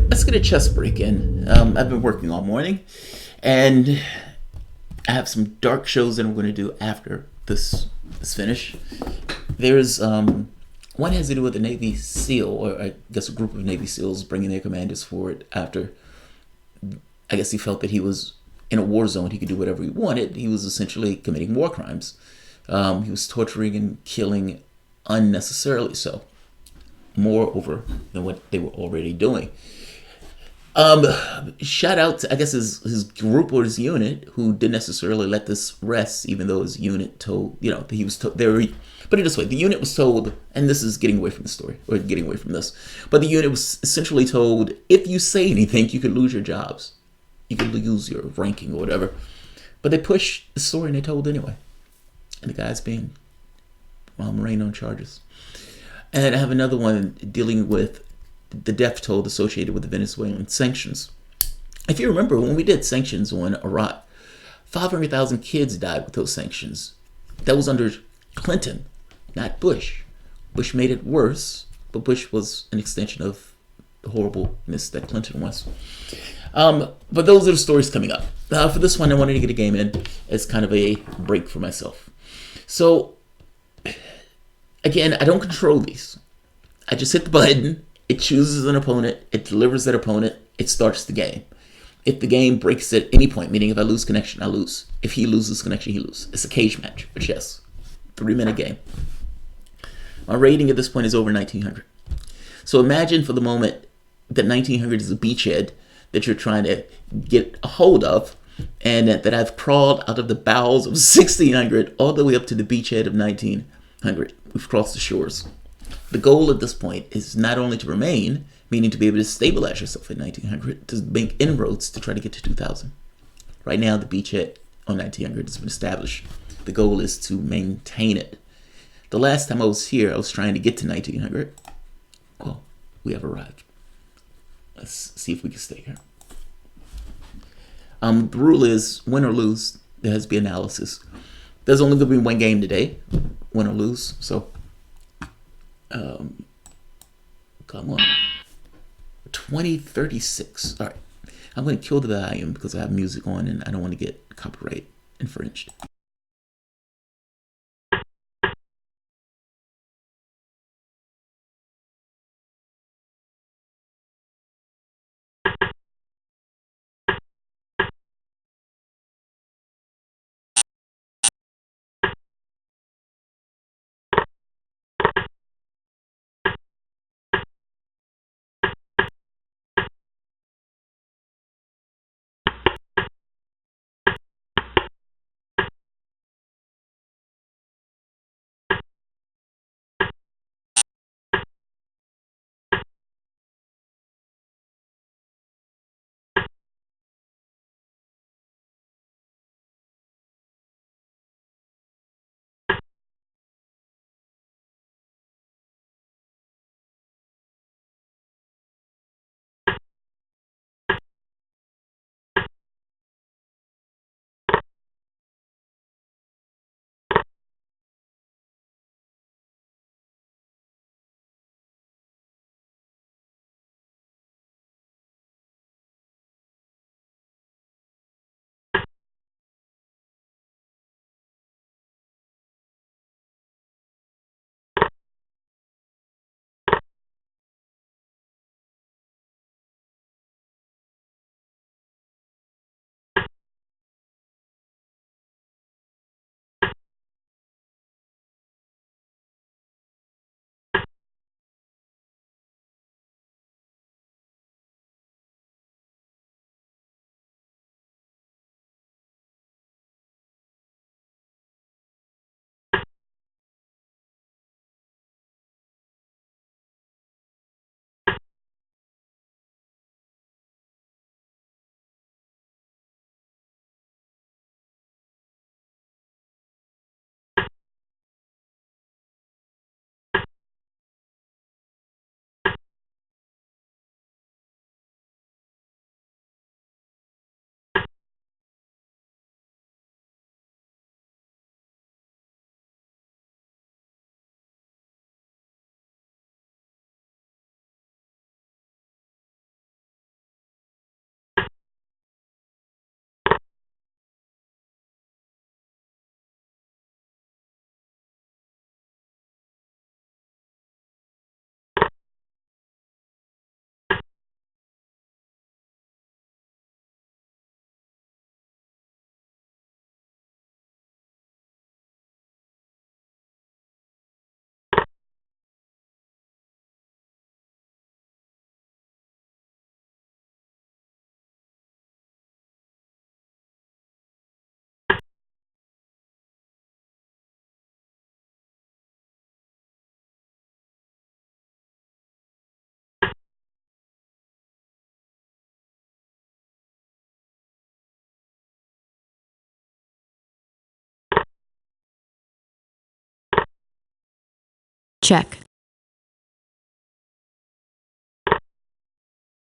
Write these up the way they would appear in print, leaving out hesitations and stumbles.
let's get a chess break in. I've been working all morning, and I have some dark shows that I'm going to do after this finish. There's one has to do with the Navy SEAL, or I guess a group of Navy SEALs bringing their commanders forward after I guess he felt that he was in a war zone. He could do whatever he wanted. He was essentially committing war crimes. He was torturing and killing unnecessarily so, moreover than what they were already doing. Um, Shout out to I guess his group or his unit who didn't necessarily let this rest, even though his unit told he was told they were. Put it this way: the unit was told, and this is getting away from the story or getting away from this, but the unit was essentially told if you say anything, you could lose your jobs, you could lose your ranking or whatever. But they pushed the story and they told anyway, and the guy's being arraigned on charges. And I have another one dealing with the death toll associated with the Venezuelan sanctions. If you remember, when we did sanctions on Iraq, 500,000 kids died with those sanctions. That was under Clinton, not Bush. Bush made it worse, but Bush was an extension of the horribleness that Clinton was. But those are the stories coming up. For this one, I wanted to get a game in as kind of a break for myself. So, again, I don't control these. I just hit the button. It chooses an opponent. It delivers that opponent. It starts the game. If the game breaks at any point, meaning if I lose connection, I lose. If he loses connection, he loses. It's a cage match for chess. 3-minute game. My rating at this point is over 1900. So imagine for the moment that 1900 is a beachhead that you're trying to get a hold of, and that I've crawled out of the bowels of 1600 all the way up to the beachhead of 1900. We've crossed the shores. The goal at this point is not only to remain, meaning to be able to stabilize yourself at 1900, to make inroads to try to get to 2000. Right now, the beachhead on 1900 has been established. The goal is to maintain it. The last time I was here, I was trying to get to 1900. Well, we have arrived. Let's see if we can stay here. The rule is win or lose, there has to be analysis. There's only going to be one game today, win or lose. So, come on. 2036. All right. I'm going to kill the volume because I have music on and I don't want to get copyright infringed. Check.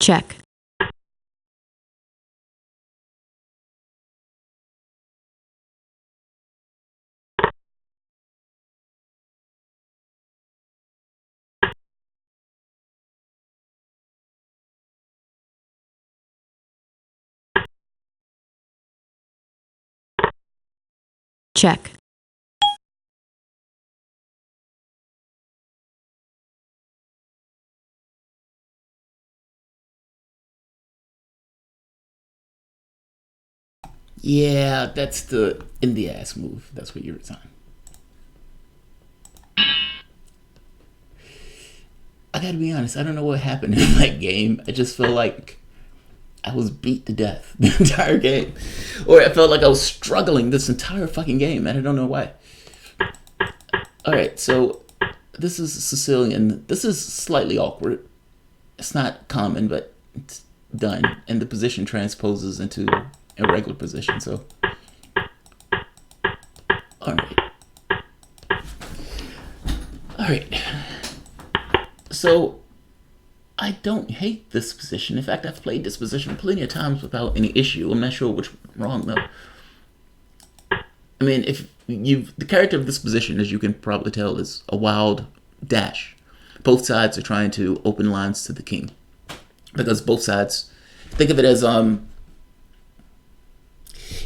Check. Check. Yeah, that's the in the ass move. That's what you resign. I gotta be honest, I don't know what happened in that game. I just felt like I was beat to death the entire game. Or I felt like I was struggling this entire fucking game, and I don't know why. Alright, so this is Sicilian. This is slightly awkward. It's not common, but it's done. And the position transposes into a regular position, so. Alright. Alright. So, I don't hate this position. In fact, I've played this position plenty of times without any issue. I'm not sure which wrong, though. I mean, if the character of this position, as you can probably tell, is a wild dash. Both sides are trying to open lines to the king. Because both sides, think of it as,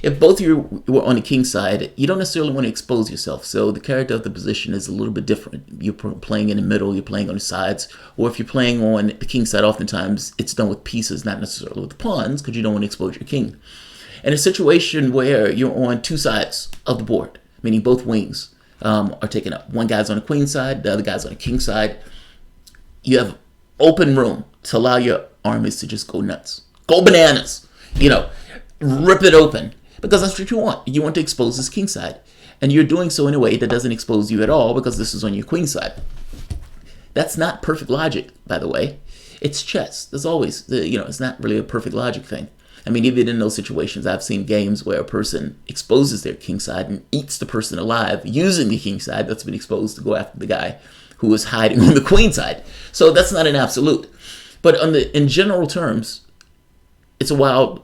if both of you were on the king side, you don't necessarily want to expose yourself. So the character of the position is a little bit different. You're playing in the middle, you're playing on the sides. Or if you're playing on the king side, oftentimes it's done with pieces, not necessarily with pawns, because you don't want to expose your king. In a situation where you're on two sides of the board, meaning both wings are taken up. One guy's on the queen side, the other guy's on the king side. You have open room to allow your armies to just go nuts. Go bananas! Rip it open. Because that's what you want. You want to expose this king side. And you're doing so in a way that doesn't expose you at all because this is on your queen side. That's not perfect logic, by the way. It's chess. There's always, it's not really a perfect logic thing. I mean, even in those situations, I've seen games where a person exposes their king side and eats the person alive using the king side that's been exposed to go after the guy who is hiding on the queen side. So that's not an absolute. But in general terms, it's a wild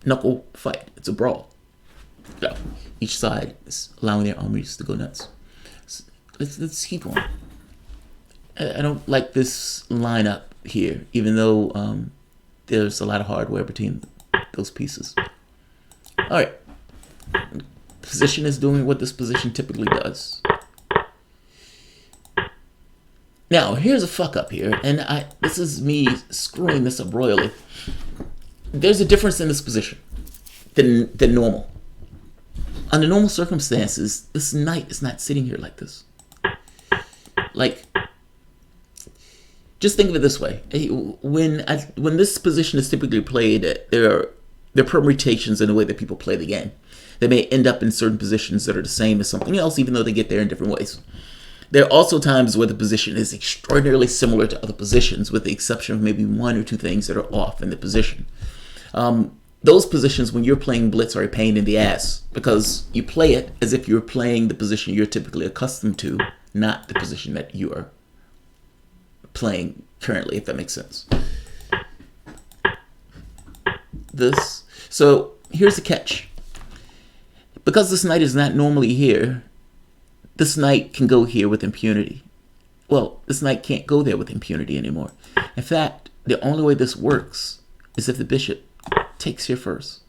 knuckle fight. It's a brawl. So each side is allowing their armies to go nuts. So let's keep on. I don't like this lineup here, even though there's a lot of hardware between those pieces. All right. Position is doing what this position typically does. Now, here's a fuck up here, and this is me screwing this up royally. There's a difference in this position than normal. Under normal circumstances, this knight is not sitting here like this. Like, just think of it this way. When this position is typically played, there are permutations in the way that people play the game. They may end up in certain positions that are the same as something else, even though they get there in different ways. There are also times where the position is extraordinarily similar to other positions, with the exception of maybe one or two things that are off in the position. Those positions, when you're playing Blitz, are a pain in the ass because you play it as if you're playing the position you're typically accustomed to, not the position that you are playing currently, if that makes sense. So here's the catch. Because this knight is not normally here, this knight can go here with impunity. Well, this knight can't go there with impunity anymore. In fact, the only way this works is if the bishop takes here first.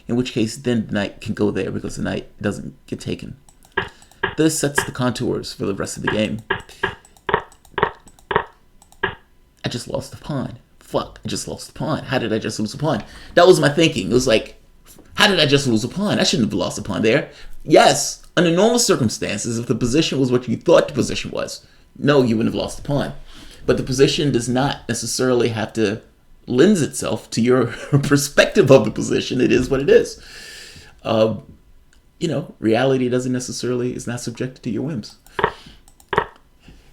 In which case, then the knight can go there because the knight doesn't get taken. This sets the contours for the rest of the game. I just lost the pawn. Fuck, I just lost the pawn. How did I just lose a pawn? That was my thinking. It was like, how did I just lose a pawn? I shouldn't have lost a pawn there. Yes, under normal circumstances, if the position was what you thought the position was, no, you wouldn't have lost the pawn. But the position does not necessarily have to lends itself to your perspective of the position. It is what it is. Reality doesn't necessarily, is not subjected to your whims.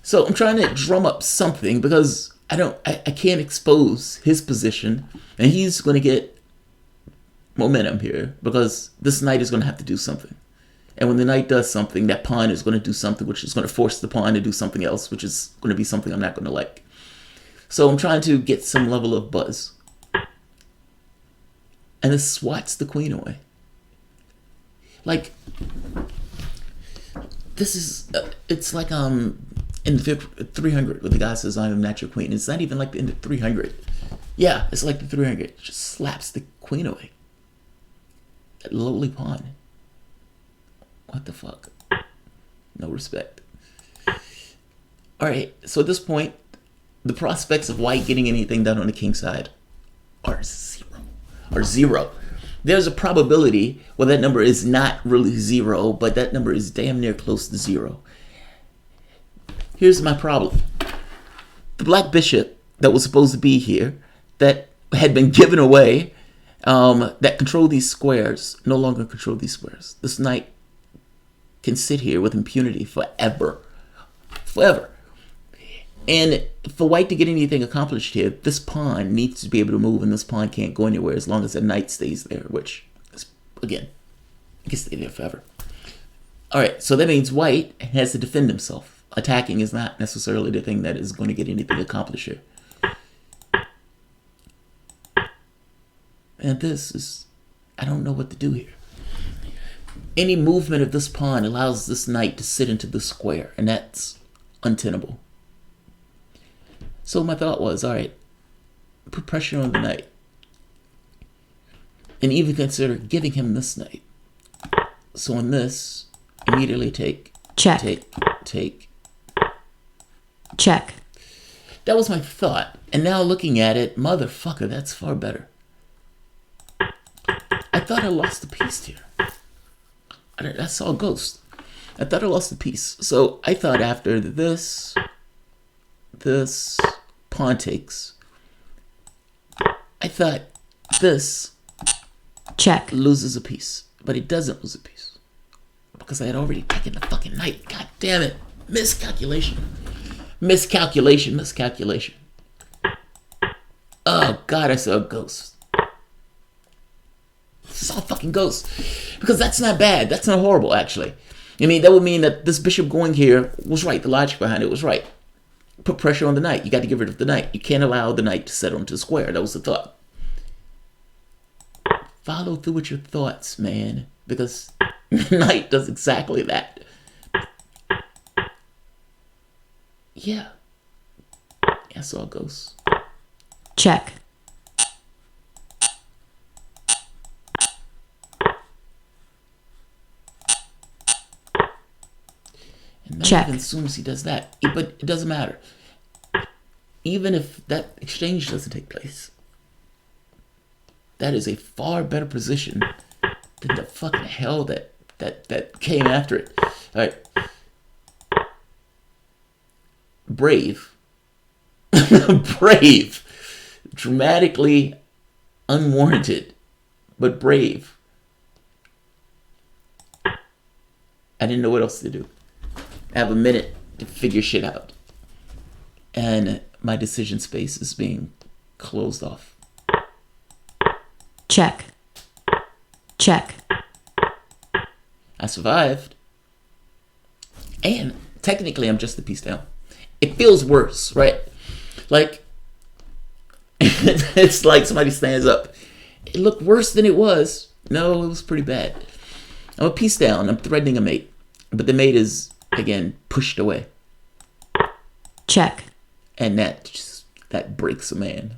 So I'm trying to drum up something because I can't expose his position, and he's going to get momentum here because this knight is going to have to do something. And when the knight does something, that pawn is going to do something which is going to force the pawn to do something else, which is going to be something I'm not going to like. So I'm trying to get some level of buzz. And this swats the queen away. Like, this is, it's like in the 300 where the guy says, I'm not your queen. It's not even like in the 300. Yeah, it's like the 300. It just slaps the queen away. That lowly pawn. What the fuck? No respect. Alright, so at this point, the prospects of white getting anything done on the king side are zero. There's a probability, well, that number is not really zero, but that number is damn near close to zero. Here's my problem. The black bishop that was supposed to be here, that had been given away, that controlled these squares, no longer control these squares. This knight can sit here with impunity forever. Forever. And for white to get anything accomplished here, this pawn needs to be able to move, and this pawn can't go anywhere as long as the knight stays there, which is, again, it can stay there forever. Alright, so that means white has to defend himself. Attacking is not necessarily the thing that is going to get anything accomplished here. And this is, I don't know what to do here. Any movement of this pawn allows this knight to sit into the square, and that's untenable. So my thought was, all right, put pressure on the knight. And even consider giving him this knight. So on this, immediately take. Check. Take. Check. That was my thought. And now looking at it, motherfucker, that's far better. I thought I lost the piece here. I saw a ghost. I thought I lost the piece. So I thought after this pawn takes, I thought this check loses a piece. But it doesn't lose a piece. Because I had already taken the fucking knight. God damn it. Miscalculation. Oh God, I saw a ghost. Saw a fucking ghost. Because that's not bad. That's not horrible, actually. I mean, that would mean that this bishop going here was right. The logic behind it was right. Put pressure on the knight. You got to get rid of the knight. You can't allow the knight to settle into the square. That was the thought. Follow through with your thoughts, man. Because knight does exactly that. Yeah. I saw a ghost. Check. And check. Even as soon as he does that, but it doesn't matter. Even if that exchange doesn't take place, that is a far better position than the fucking hell that came after it. All right. Brave. Brave. Dramatically unwarranted, but brave. I didn't know what else to do. I have a minute to figure shit out. And my decision space is being closed off. Check. Check. I survived. And technically I'm just a piece down. It feels worse, right? Like, it's like somebody stands up. It looked worse than it was. No, it was pretty bad. I'm a piece down. I'm threatening a mate. But the mate is, again, pushed away. Check. And that breaks a man.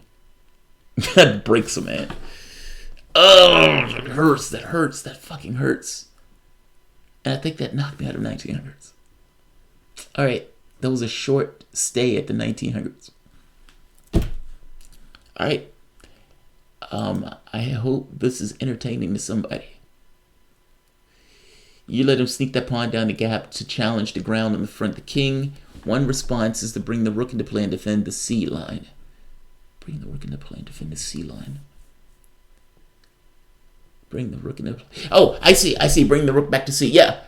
That breaks a man. Oh, it hurts. That hurts. That fucking hurts. And I think that knocked me out of 1900s. All right. That was a short stay at the 1900s. All right. I hope this is entertaining to somebody. You let him sneak that pawn down the gap to challenge the ground in the front of the king. One response is to bring the rook into play and defend the C line. Bring the rook into play and defend the C line. Bring the rook into play. Oh, I see. Bring the rook back to C. Yeah.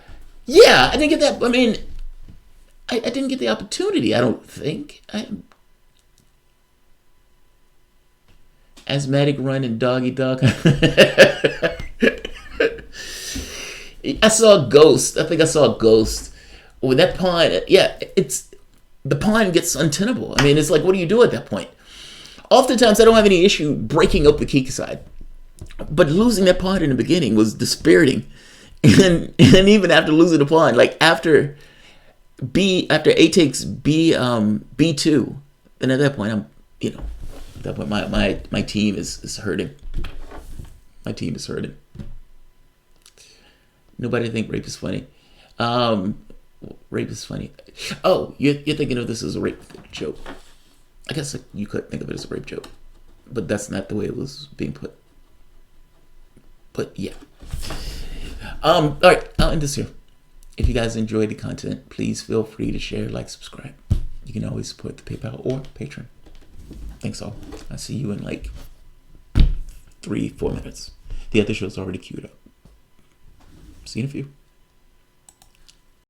I didn't get that. I mean, I didn't get the opportunity, I don't think. Asthmatic run and doggy dog. I saw a ghost. I think I saw a ghost. With that pawn, yeah, the pawn gets untenable. I mean, it's like, what do you do at that point? Oftentimes, I don't have any issue breaking up the key side, but losing that pawn in the beginning was dispiriting. And even after losing the pawn, like after A takes B2, then at that point at that point my team is hurting. My team is hurting. Nobody think rape is funny. Rape is funny. Oh, you're thinking of this as a rape joke. I guess you could think of it as a rape joke, but that's not the way it was being put. But yeah. All right, I'll end this here. If you guys enjoyed the content, please feel free to share, like, subscribe. You can always support the PayPal or Patreon. Thanks all. I'll see you in like 3-4 minutes. The other show's already queued up. See you in a few.